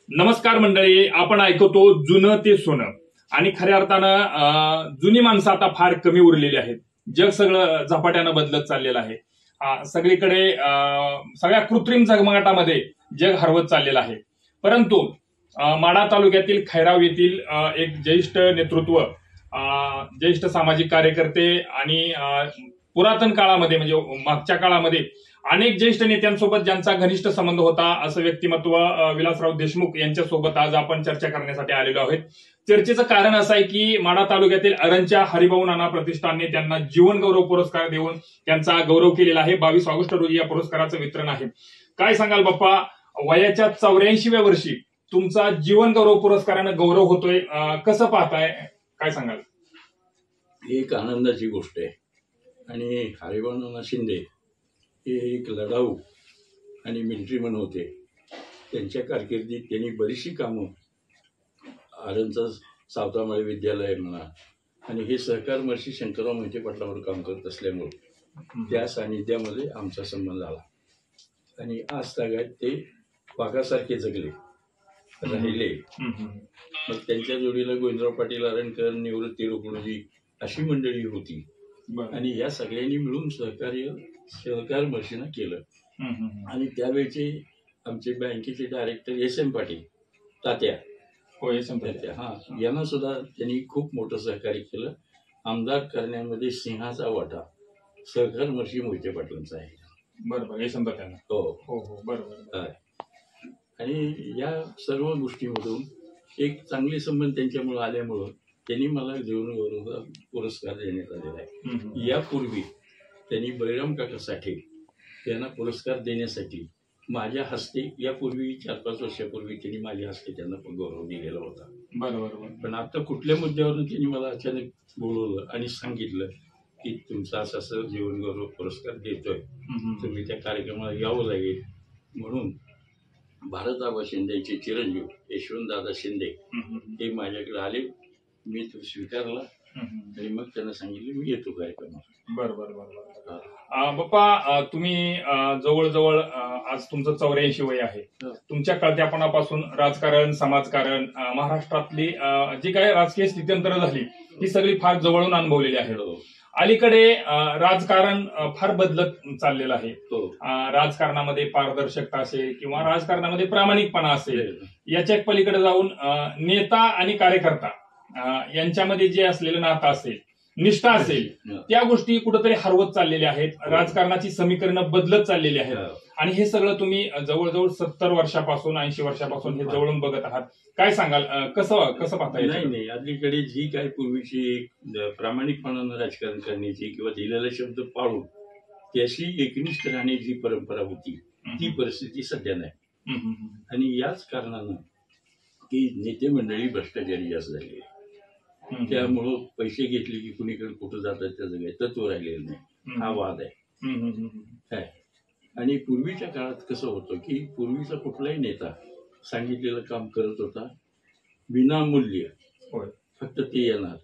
नमस्कार मंडळी, आपण ऐकतो जुनं ते सोनं. आणि खऱ्या अर्थानं जुनी माणसं आता फार कमी उरलेली आहेत. जग सगळं झपाट्यानं बदलत चाललेलं आहे. सगळीकडे सगळ्या कृत्रिम झगमगाटामध्ये जग हरवत चाललेलं आहे. परंतु माढा तालुक्यातील खैराव येथील एक ज्येष्ठ नेतृत्व, ज्येष्ठ सामाजिक कार्यकर्ते आणि पुरातन काळामध्ये म्हणजे मागच्या काळामध्ये अनेक ज्येष्ठ नेत्यांसोबत ज्यांचा घनिष्ठ संबंध होता असं व्यक्तिमत्व विलासराव देशमुख यांच्यासोबत आज आपण चर्चा करण्यासाठी आलेलो आहोत. चर्चेचं कारण असं आहे की माढा तालुक्यातील अरणच्या हरिभाऊ नाना प्रतिष्ठानने त्यांना जीवन गौरव पुरस्कार देऊन त्यांचा गौरव केलेला आहे. 22 ऑगस्ट रोजी या पुरस्काराचं वितरण आहे. काय सांगाल बाप्पा, वयाच्या 84व्या वर्षी तुमचा जीवन गौरव पुरस्कारानं गौरव होतोय, कसं पाहताय, काय सांगाल? ही एक आनंदाची गोष्ट आहे. आणि हरिभाऊ नाना शिंदे हे एक लढाऊ आणि मिलिटरीमन होते. त्यांच्या कारकिर्दीत त्यांनी बरीचशी कामं, आरणचं सावतामाळी विद्यालय म्हणा आणि हे सहकार महर्षी शंकरराव मोहिते पाटलावर काम करत असल्यामुळे त्या सानिध्यामध्ये आमचा संबंध आला. आणि आज तागायत ते वाघासारखे जगले राहिले. मग त्यांच्या जोडीला गोविंदराव पाटील आरणकर, निवृत्ती रुक्मिणी अशी मंडळी होती. आणि या सगळ्यांनी मिळून सहकार महर्षींना केलं. आणि त्यावेळेचे आमचे बँकेचे डायरेक्टर SM पाटील तात्या, यांना सुद्धा त्यांनी खूप मोठं सहकार्य केलं. आमदार करण्यामध्ये सिंहाचा वाटा सहकार महर्षी मोहिते पाटलांचा आहे. बरोबर, हो हो हो बरोबर. आणि या सर्व गोष्टीमधून एक चांगले संबंध त्यांच्यामुळे आल्यामुळं त्यांनी मला जीवन गौरव पुरस्कार देण्यात आलेला आहे. यापूर्वी त्यांनी बळीराम काका साठे यांना पुरस्कार देण्यासाठी माझ्या हस्ते यापूर्वी 4-5 वर्षापूर्वी त्यांनी माझ्या हस्ते त्यांना गौरव दिलेला होता. बरोबर. पण आता कुठल्या मुद्द्यावरून त्यांनी मला अचानक बोलवलं आणि सांगितलं की तुमचा असं जीवन गौरव पुरस्कार देतोय, तुम्ही त्या कार्यक्रमाला यावं लागेल. म्हणून भारतआबा शिंदेचे चिरंजीव यशवंतदादा शिंदे हे माझ्याकडे आले. मी तो स्वीकारला आणि मग त्यांना सांगितलं मी येतो कार्यक्रमाला. बरोबर. बाप्पा, तुम्ही जवळजवळ आज तुमचं 84 वय आहे. तुमच्या कळत्यापणापासून राजकारण, समाजकारण, महाराष्ट्रातली जी काही राजकीय स्थित्यंतरं झाली ही सगळी फार जवळून अनुभवलेली आहे. अलीकडे राजकारण फार बदलत चाललेलं आहे. राजकारणामध्ये पारदर्शकता असेल किंवा राजकारणामध्ये प्रामाणिकपणा असेल, याच्या पलीकडे जाऊन नेता आणि कार्यकर्ता यांच्यामध्ये जे असलेलं नातं असेल, निष्ठा असेल, त्या गोष्टी कुठेतरी हरवत चाललेल्या आहेत. राजकारणाची समीकरणं बदलत चाललेली आहेत. आणि हे सगळं तुम्ही जवळजवळ 70 वर्षापासून 80 वर्षापासून हे जवळून बघत आहात. काय सांगाल, कसं पाहता येईल? नाही, अलीकडे जी काय पूर्वीची प्रामाणिकपणानं राजकारण करण्याची किंवा दिलेला शब्द पाळून त्याशी एकनिष्ठ राहण्याची परंपरा होती, ती परिस्थिती सध्या नाही. आणि याच कारणानं की नेते मंडळी भ्रष्टाचारी जास्त झाली. त्यामुळं पैसे घेतले की कुणीकडे कुठं जातात त्याचं काही तत्व राहिलेलं नाही. हा वाद आहे. आणि पूर्वीच्या काळात कसं होतं की पूर्वीचा कुठलाही नेता सांगितलेलं काम करत होता विनामूल्य, फक्त ते येणार.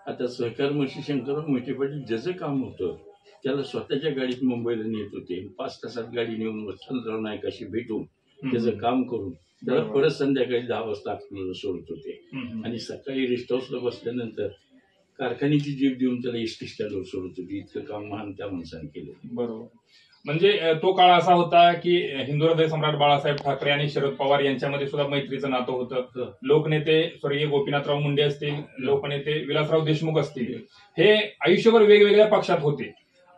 आता सहकार महर्षी शंकरराव मोहिते पाटील ज्याचं काम होतं त्याला स्वतःच्या गाडीत मुंबईला नेत होते. 5 तासात गाडी नेऊन वत्सलराव नायकाशी भेटून त्याचं काम करून त्याला परत संध्याकाळी 10 वाजता अकलूजला सोडत होते. आणि सकाळी रेस्ट हाऊसला बसल्यानंतर कारखान्याची जीप देऊन त्याला एसटी स्टँडवर सोडत होती. इतकं काम महान त्या माणसाने केलं. बरोबर. म्हणजे तो काळ असा होता की हिंदू हृदय सम्राट बाळासाहेब ठाकरे आणि शरद पवार यांच्यामध्ये सुद्धा मैत्रीचं नातं होतं. लोकनेते स्वर्गीय गोपीनाथराव मुंडे असतील, लोकनेते विलासराव देशमुख असतील, हे आयुष्यभर वेगवेगळ्या पक्षात होते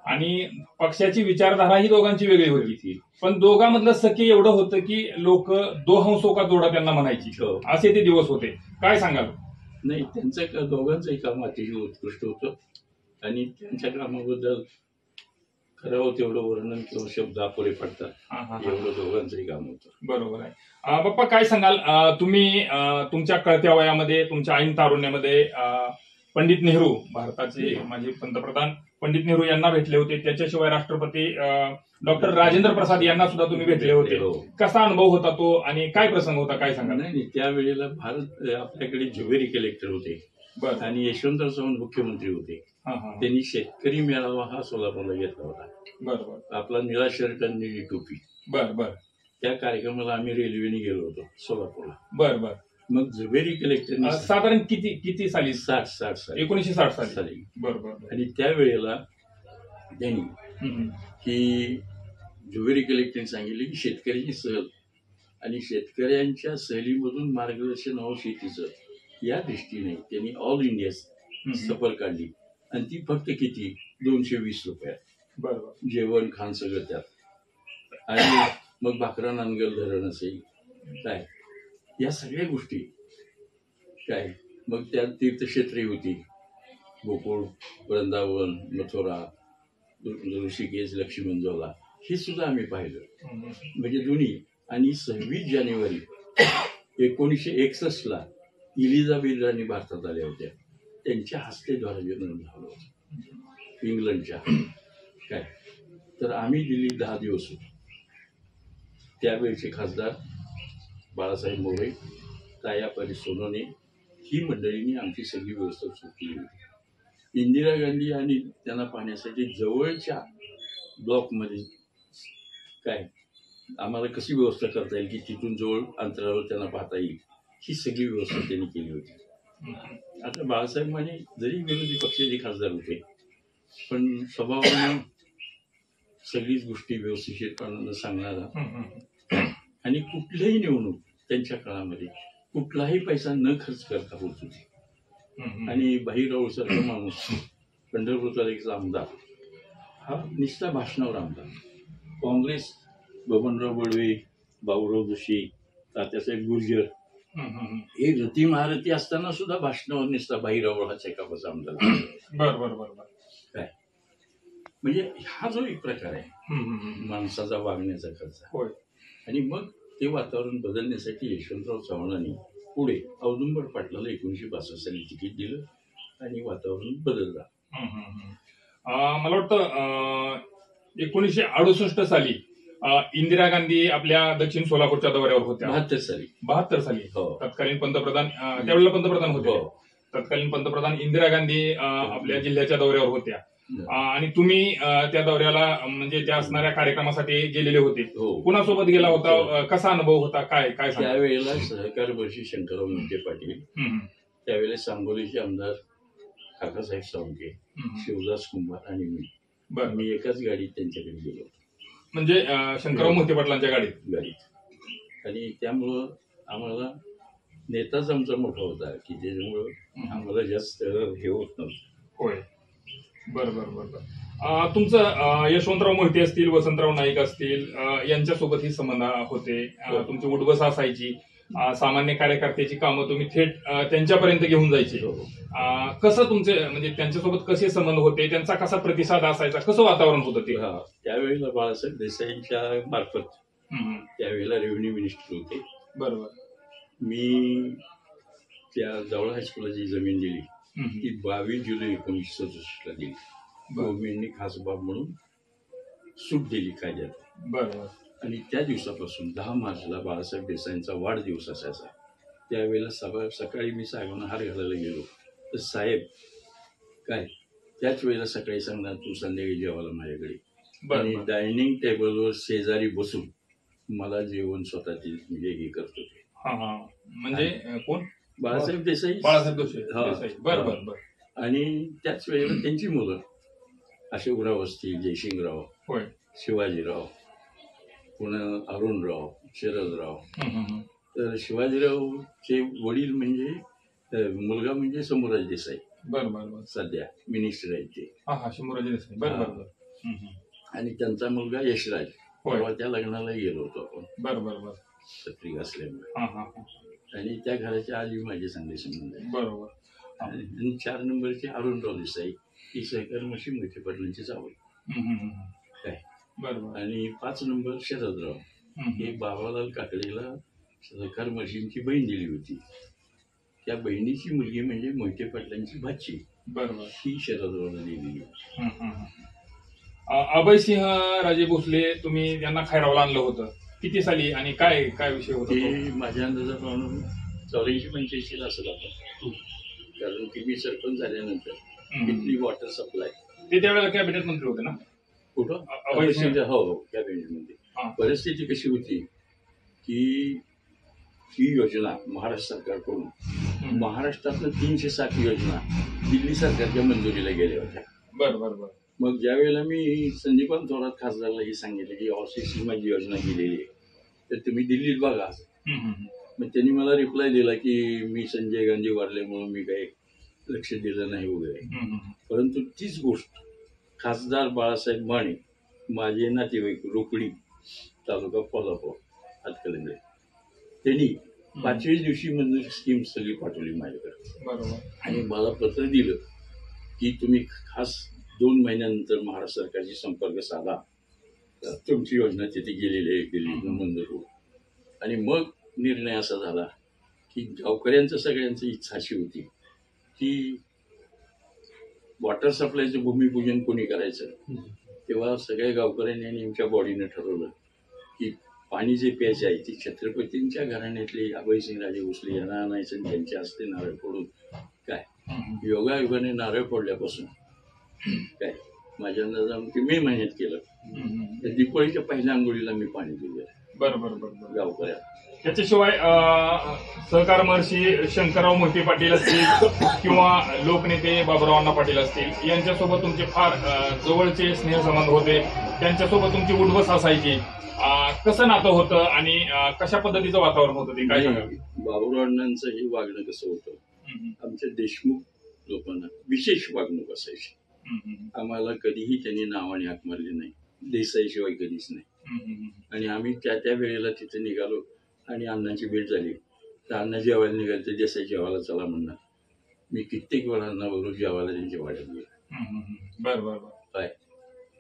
आणि पक्षाची विचारधारा ही दोघांची वेगळी होती. पण दोघांमधलं सख्य एवढं होतं की लोक दो हंसो का जोडा त्यांना म्हणायची, असे ते दिवस होते. काय सांगाल? नाही, त्यांचं दोघांचंही काम अतिशय उत्कृष्ट होतं. आणि त्यांच्या कामाबद्दल करावं तेवढं वर्णन किंवा शब्द अपुरे पडतात, एवढं दोघांचंही काम होतं. बरोबर आहे. बाप्पा, काय सांगाल, तुम्ही तुमच्या कळत्या वयामध्ये, तुमच्या ऐन तारुण्यामध्ये पंडित नेहरू, भारताचे माजी पंतप्रधान पंडित नेहरू यांना भेटले होते. त्याच्याशिवाय राष्ट्रपती डॉक्टर राजेंद्र प्रसाद यांना सुद्धा तुम्ही भेटले होते. कसा अनुभव होता तो आणि काय प्रसंग होता, काय सांगा? नाही, त्यावेळेला आपल्याकडे ज्युवेरी कलेक्टर होते आणि यशवंतराव चव्हाण मुख्यमंत्री होते. त्यांनी शेतकरी मेळावा हा सोलापूरला घेतला होता. बरोबर. आपला निळा शर्ट आणि निळी टोपी. बरं. त्या कार्यक्रमाला आम्ही रेल्वेने गेलो होतो सोलापूरला. बर बर. मग झवेरी कलेक्टरने साधारण किती साली? 60 साली 1960 साली. बर बर. आणि त्यावेळेला त्यांनी की झवेरी कलेक्टरने सांगितले की शेतकऱ्याची सहल आणि शेतकऱ्यांच्या सहलीमधून मार्गदर्शन व्हावं शेतीचं या दृष्टीने त्यांनी ऑल इंडिया सफर काढली आणि ती फक्त किती 220 रुपयात. बरोबर. जेवण खाण सगळं त्यात आणि मग भाकरा नांगल धरण असेल काय या सगळ्या गोष्टी काय. मग त्यात तीर्थक्षेत्रे होती गोकुळ वृंदावन मथुरा ऋषिकेश लक्ष्मीमंजोला हे सुद्धा आम्ही पाहिलं. म्हणजे दोन्ही. आणि 26 जानेवारी 1961 इलिझाबेथ राणी भारतात आल्या होत्या. त्यांच्या हस्ते ध्वजारोहण झालं होतं इंग्लंडच्या काय. तर आम्ही दिल्ली 10 दिवस होतो. त्यावेळेचे खासदार बाळासाहेब मोरे तायापरी सोनवणे ही मंडळींनी आमची सगळी व्यवस्था सुरू केली होती. इंदिरा गांधी आणि त्यांना पाहण्यासाठी जवळच्या ब्लॉकमध्ये काय आम्हाला कशी व्यवस्था करता येईल की तिथून जवळ अंतरावर त्यांना पाहता येईल ही सगळी व्यवस्था त्यांनी केली होती. आता बाळासाहेब माने जरी विरोधी पक्षाचे खासदार होते पण स्वभावाने सगळीच गोष्टी व्यवस्थितपणे सांगणारा आणि कुठल्याही निवडणूक त्यांच्या काळामध्ये कुठलाही पैसा न खर्च करता होत होती. आणि भाईराव सारखा माणूस पंढरपूरचा एक आमदार हा निस्ता भाषणावर आमदार. काँग्रेस बबनराव बडवे भाऊराव जोशी तात्यासाहेब गुर्जर हे रती महारथी असताना सुद्धा भाषणावर निसता भाईराव हा चेकापाचा आमदार. काय म्हणजे हा जो एक प्रकार आहे माणसाचा वागण्याचा खर्च. आणि मग ते वातावरण बदलण्यासाठी यशवंतराव चव्हाणांनी पुढे औदुंबर पाटलाला 1962 साली तिकीट दिलं आणि वातावरण बदललं. मला वाटतं 1968 साली इंदिरा गांधी आपल्या दक्षिण सोलापूरच्या दौऱ्यावर होत्या. 72 साली तत्कालीन पंतप्रधान त्यावेळेला पंतप्रधान होते. तत्कालीन पंतप्रधान इंदिरा गांधी आपल्या जिल्ह्याच्या दौऱ्यावर होत्या आणि तुम्ही त्या दौऱ्याला म्हणजे त्या असणाऱ्या कार्यक्रमासाठी गेलेले होते. कुणासोबत गेला होता? कसा अनुभव होता? काय काय त्यावेळेला सहकार वर्षी शंकरराव मोहिते पाटील त्यावेळेला सांगोलीचे आमदार काकासाहेब सावंके शिवदास कुंभार आणि मी एकाच गाडीत त्यांच्याकडे गेलो होतो. म्हणजे शंकरराव मोहिते पाटलांच्या गाडीत. आणि त्यामुळं आम्हाला नेताच आमचा मोठा होता की त्याच्यामुळं आम्हाला जास्त हे होत नव्हतं. होय. बरोबर. तुमचं यशवंतराव मोहिते असतील वसंतराव नाईक असतील यांच्यासोबतही संबंध होते. तुमची उठबस असायची. सामान्य कार्यकर्त्याची कामं तुम्ही थेट त्यांच्यापर्यंत घेऊन जायचे. कसं तुमचे म्हणजे त्यांच्यासोबत कसे संबंध होते? त्यांचा कसा प्रतिसाद असायचा? कसं वातावरण होतं ते? त्यावेळेला बाळासाहेब देसाईंच्या मार्फत त्यावेळेला रेव्हेन्यू मिनिस्टर होते. बरोबर. मी त्या जवळ हायस्कूलची जमीन दिली ती 22 जुलै 1967 ला दिली. गव्हर्नमेंटने खास बाब म्हणून सूट दिली कायद्यात. बरोबर. आणि त्या दिवसापासून 10 मार्चला बाळासाहेब देसाईंचा वाढदिवस असायचा. त्यावेळेला सकाळी मी साहेबांना हार घालायला गेलो तर साहेब काय त्याच वेळेला सकाळी सांगणार तू संध्याकाळी जेवायला माझ्याकडे. आणि डायनिंग टेबलवर शेजारी बसून मला जेवण स्वतःची म्हणजे हे करत होते. म्हणजे कोण? बाळासाहेब देसाई. बरोबर. आणि त्याच वेळेला त्यांची मुलं अशोकराव असतील, जयसिंगराव, शिवाजीराव, पुन्हा अरुणराव, शरदराव. तर शिवाजीरावचे वडील म्हणजे मुलगा म्हणजे शंभूराज देसाई. बरोबर. सध्या मिनिस्टर आहेत ते. शंभूराज देसाई. बरोबर. आणि त्यांचा मुलगा यशराज. तेव्हा त्या लग्नाला गेलो होतो आपण. बरोबर. पत्रिका असल्यामुळे. आणि त्या घराच्या आधी माझे चांगले संबंध आहे. बरोबर. आणि 4 नंबरचे अरुणराव देसाई ही सहकार मशी मोहिते पाटलांची जावई. काय. बरोबर. आणि 5 नंबर शरदराव हे बाबालाल काकडेला सहकार मशीनची बहीण दिली होती. त्या बहिणीची मुलगी म्हणजे मोहिते पाटलांची भाची. बरोबर. ही शरदरावला दिलेली. अभयसिंह राजे भोसले तुम्ही त्यांना खैरावला आणलं होतं किती साली आणि काय काय विषय होता? ते माझ्या अंदाजाप्रमाणे 84-85 ला असेल आपण. कारण की मी सरपंच झाल्यानंतर इथली वॉटर सप्लाय ते त्यावेळेला कॅबिनेट मंत्री होते ना? कुठं? हो कॅबिनेट मध्ये. परिस्थिती कशी होती की ही योजना महाराष्ट्र सरकारकडून महाराष्ट्रातनं 307 योजना दिल्ली सरकारच्या मंजुरीला गेल्या होत्या. बरं. मग ज्या वेळेला मी संदीपान थोरात खासदारला ही सांगितलं की ऑफिसची माझी योजना गेलेली आहे तर तुम्ही दिल्लीत बघा. मग त्यांनी मला रिप्लाय दिला की मी संजय गांधी वारल्यामुळं मी काही लक्ष दिलं नाही वगैरे. परंतु तीच गोष्ट खासदार बाळासाहेब माने माझे नातेवाईक रोकडी तालुका कोल्हापूर हातकलंगले त्यांनी 5व्या दिवशी मंजूर स्कीम सगळी पाठवली माझ्याकडे आणि मला पत्र दिलं की तुम्ही खास 2 महिन्यानंतर महाराष्ट्र सरकारशी संपर्क साधा तुमची योजना तिथे गेलेली आहे दिल्लीतून मंजूर होईल. आणि मग निर्णय असा झाला की गावकऱ्यांचं सगळ्यांची इच्छा अशी होती की वॉटर सप्लायचं भूमिपूजन कोणी करायचं. तेव्हा सगळ्या गावकऱ्यांनी आणि आमच्या बॉडीनं ठरवलं की पाणी जे प्यायचे आहे ती छत्रपतींच्या घराण्यातले अभयसिंगराजे भोसले यांना आणायचं आणि त्यांच्या हस्ते नारळ फोडून काय योगायोगाने नारळ फोडल्यापासून काय माझ्या अंदाजाने मे महिन्यात केलं. दिवाळीच्या पहिल्या आंघोळीला मी पाणी दिलं. बरोबर गावकऱ्या. त्याच्याशिवाय सहकार महर्षी शंकरराव मोहिते पाटील असतील किंवा लोकनेते बाबुराव पाटील असतील यांच्यासोबत तुमचे फार जवळचे स्नेहसंबंध होते. त्यांच्यासोबत तुमची उठबस असायची. कसं नातं होतं आणि कशा पद्धतीचं वातावरण होतं ते काय? बाबुरावांचं हे वागणं कसं होतं आमच्या देशमुख लोकांना विशेष वागणूक असायची. आम्हाला कधीही त्यांनी नावाने हाक मारली नाही. देसाईशिवाय कधीच नाही. आणि आम्ही त्या वेळेला तिथे निघालो आणि अण्णांची भेट झाली तर अण्णा जेवायला निघाले तर देसाई जेवायला चला म्हणणार. मी कित्येक वेळा अण्णाबरोबर जेवायला त्यांच्या वाड्यात गेलो. काय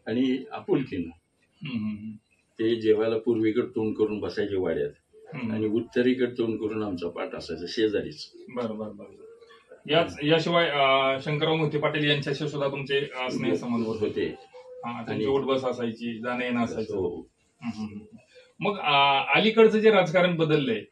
आणि आपुलकीनं ते जेवायला पूर्वेकडे तोंड करून बसायचे वाड्यात आणि उत्तरेकडे तोंड करून आमचा पाठ असायचा शेजारीच. याशिवाय शंकरराव मोहिते पाटील यांच्याशी सुद्धा तुमचे स्नेहसंबंध होते आणि उठबस असायची, जाणं येणं असायचं. मग अलीकडचं जे राजकारण बदललंय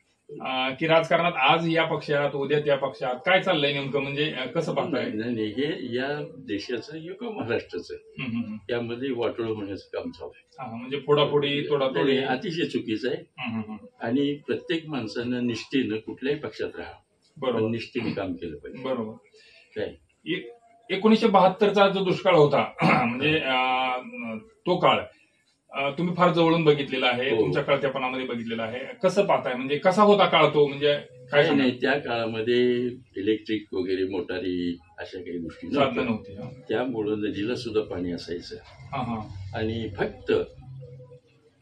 की राजकारणात आज या पक्षात उद्या त्या पक्षात काय चाललंय नेमकं म्हणजे कसं पाहताय? नाही हे या देशाचं किंवा महाराष्ट्राचं त्यामध्ये वाटोळ होण्याचं काम चालू आहे. म्हणजे फोडाफोडी तोडातोडी अतिशय चुकीचं आहे. आणि प्रत्येक माणसानं निष्ठेनं कुठल्याही पक्षात राहा बरोबर निष्ठेने काम केलं पाहिजे. बरोबर. काय 1972चा जो दुष्काळ होता म्हणजे तो काळ तुम्ही फार जवळून बघितलेला आहे. तुमच्या कळत्यापणामध्ये बघितलेला आहे. कसं पाहताय म्हणजे कसा होता काळ तो? म्हणजे काय नाही त्या काळामध्ये इलेक्ट्रिक वगैरे मोटारी अशा काही गोष्टी नव्हती. त्यामुळं नदीला सुद्धा पाणी असायचं आणि फक्त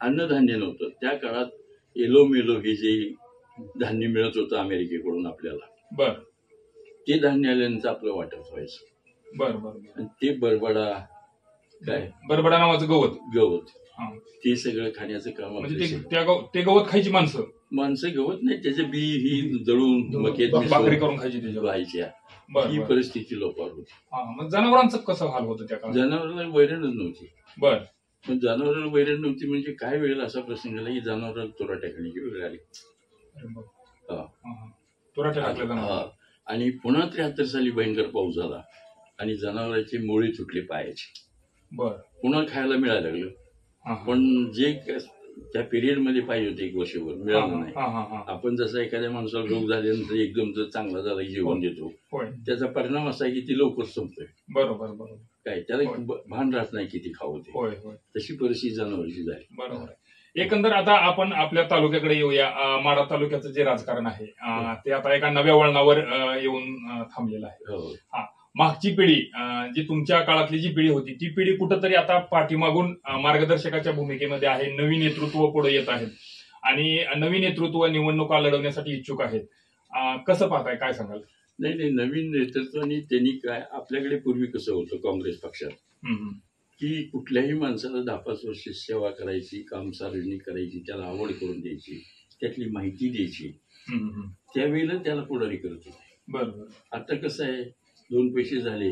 अन्नधान्य नव्हतं. त्या काळात एलोमेलो हे जे धान्य मिळत होतं अमेरिकेकडून आपल्याला ते धान्य आल्यानंतर आपलं वाटप व्हायचं. आणि ते बरबडा बरबडा नावाचं गवत ते सगळं खाण्याचं काम. म्हणजे ते गवत खायची माणसं गवत नाही त्याचे बी ही दळून मकेत भाकरी करून खायची व्हायच्या. ही परिस्थिती लोकांवर होती. मग जनावरांचं कसं हाल होतं त्या काळात? जनावरांना वैरणच नव्हती. पण जनावरांना वैरण नव्हती म्हणजे काय वेळेला असा प्रसंग आला की जनावरांना तोरा टाकण्याची वेळ आली. आणि पुन्हा 73 साली भयंकर पाऊस झाला आणि जनावरांचे मोळे तुटले पायाचे. पुन्हा खायला मिळायला लागलं. पण जे त्या पिरियड मध्ये पाहिजे होते 1 वर्षभर मिळालं नाही. आपण जसं एखाद्या माणसाला रोग झाल्यानंतर एकदम जर चांगला झाला जेवण देतो त्याचा परिणाम असा आहे की ती लवकर संपतोय. बरोबर. काय त्याला भान राहत नाही किती खावं ते. तशी परिस्थिती जनावरांची झाली. बरोबर. एकंदर आता आपण आपल्या तालुक्याकडे येऊया. माढा तालुक्याचं जे राजकारण आहे ते आता एका नव्या वळणावर येऊन थांबलेलं आहे. मागची पिढी जी तुमच्या काळातली जी पिढी होती ती पिढी कुठंतरी आता पाठीमागून मार्गदर्शकाच्या भूमिकेमध्ये आहे. नवीन नेतृत्व पुढे येत आहेत आणि नवीन नेतृत्व निवडणुका लढवण्यासाठी इच्छुक आहेत. कसं पाहताय? काय सांगाल? नाही नवीन नेतृत्वाने त्यांनी काय आपल्याकडे पूर्वी कसं होतं काँग्रेस पक्षात की कुठल्याही माणसाला 10-5 वर्ष सेवा करायची, काम सार्वजनिक करायची, त्याला आवड करून द्यायची, त्यातली माहिती द्यायची. त्यावेळेला त्याला पुढारी करत होते. आता कसं आहे 2 पैसे झाले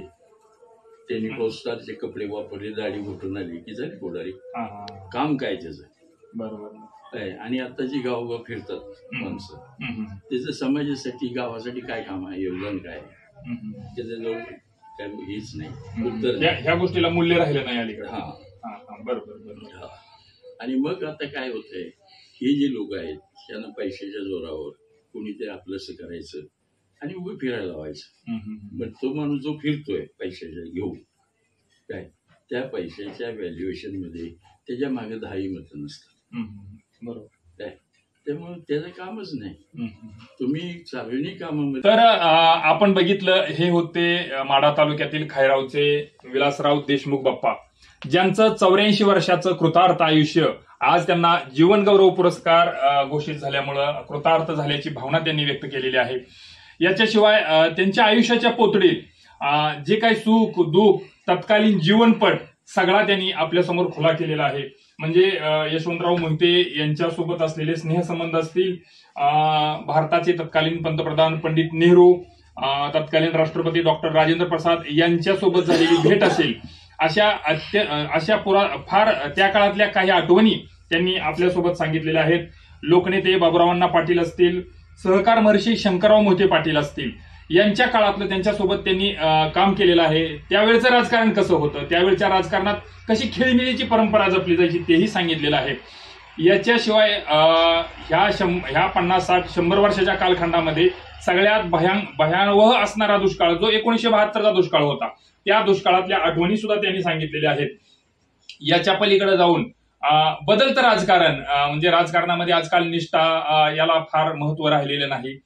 त्यांनी पोस्टारचे कपडे वापरले, दाढी घुटून आली की झाली पुढारी. काम काय त्याचं? बरोबर. आणि आता जी गावोगाव फिरतात माणसं त्याचं समाजासाठी गावासाठी काय काम आहे, योगदान काय त्याच्याजवळ काय हेच नाही, उत्तर ह्या गोष्टीला मूल्य राहिलं नाही अलीकडे. बरोबर. आणि मग आता काय होतंय हे जे लोक आहेत त्यानं पैशाच्या जोरावर कोणीतरी आपलंसं करायचं आणि उभं फिरायला लावायचं. पण तो माणूस जो फिरतोय पैशाच्या घेऊन काय त्या पैशाच्या व्हॅल्युएशन मध्ये त्याच्या मागे 10 मतं नसतात. बरोबर. काय त्यामुळे त्याचं कामच नाही. तुम्ही सार्वजनिक कामामध्ये तर आपण बघितलं हे होते माढा तालुक्यातील खैरावचे विलासराव देशमुख बाप्पा, ज्यांचं 84 वर्षाचं कृतार्थ आयुष्य आज त्यांना जीवन गौरव पुरस्कार घोषित झाल्यामुळं कृतार्थ झाल्याची भावना त्यांनी व्यक्त केलेली आहे. याच्याशिवाय त्यांच्या आयुष्याच्या पोतडीत जे काही सुख दुःख तत्कालीन जीवनपट सगळा त्यांनी आपल्यासमोर खुला केलेला आहे. म्हणजे यशवंतराव मोहिते यांच्यासोबत असलेले स्नेहसंबंध असतील, भारताचे तत्कालीन पंतप्रधान पंडित नेहरू, तत्कालीन राष्ट्रपती डॉक्टर राजेंद्र प्रसाद यांच्यासोबत झालेली भेट असेल, अशा फार त्या काळातल्या काही आठवणी त्यांनी आपल्यासोबत सांगितलेल्या आहेत. लोकनेते बाबुरावांना पाटील असतील, सहकार महर्षी शंकरराव मोहिते पाटील असतील, यांच्या काळातलं त्यांच्यासोबत त्यांनी काम केलेलं आहे. त्यावेळेचं राजकारण कसं होतं, त्यावेळच्या राजकारणात कशी खेळीमेळीची परंपरा जपली जायची तेही सांगितलेलं आहे. याच्याशिवाय ह्या 50-60-100 वर्षाच्या कालखंडामध्ये सगळ्यात भयावह असणारा दुष्काळ जो 1972चा दुष्काळ होता, त्या दुष्काळातल्या आठवणी सुद्धा त्यांनी सांगितलेल्या आहेत. याच्या पलीकडे जाऊन बदलतं राजकारण, म्हणजे राजकारणामध्ये आजकाल निष्ठा याला फार महत्व राहिलेलं नाही,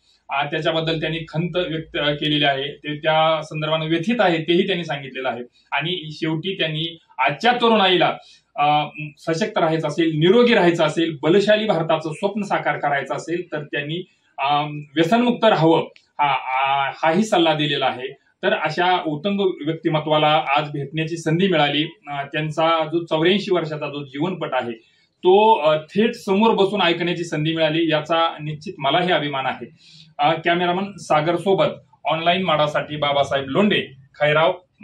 त्याच्याबद्दल त्यांनी खंत व्यक्त केलेली आहे. ते त्या संदर्भाने व्यथित आहे तेही त्यांनी सांगितलेलं आहे. आणि शेवटी त्यांनी आजच्या तरुणाईला सशक्त राहायचं असेल, निरोगी राहायचं असेल, बलशाली भारताचं स्वप्न साकार करायचं असेल तर त्यांनी व्यसनमुक्त राहावं हाही सल्ला दिलेला आहे. तर अशा उत्तुंग व्यक्तिमत्वाला आज भेटण्याची संधी मिळाली. त्यांचा जो 84 वर्षाचा जो जीवनपट आहे तो थेट समोर बसून ऐकण्याची संधी मिळाली, याचा निश्चित मलाही अभिमान आहे. कॅमेरामन सागर सोबत ऑनलाईन माडासाठी बाबासाहेब लोंढे, खैराव.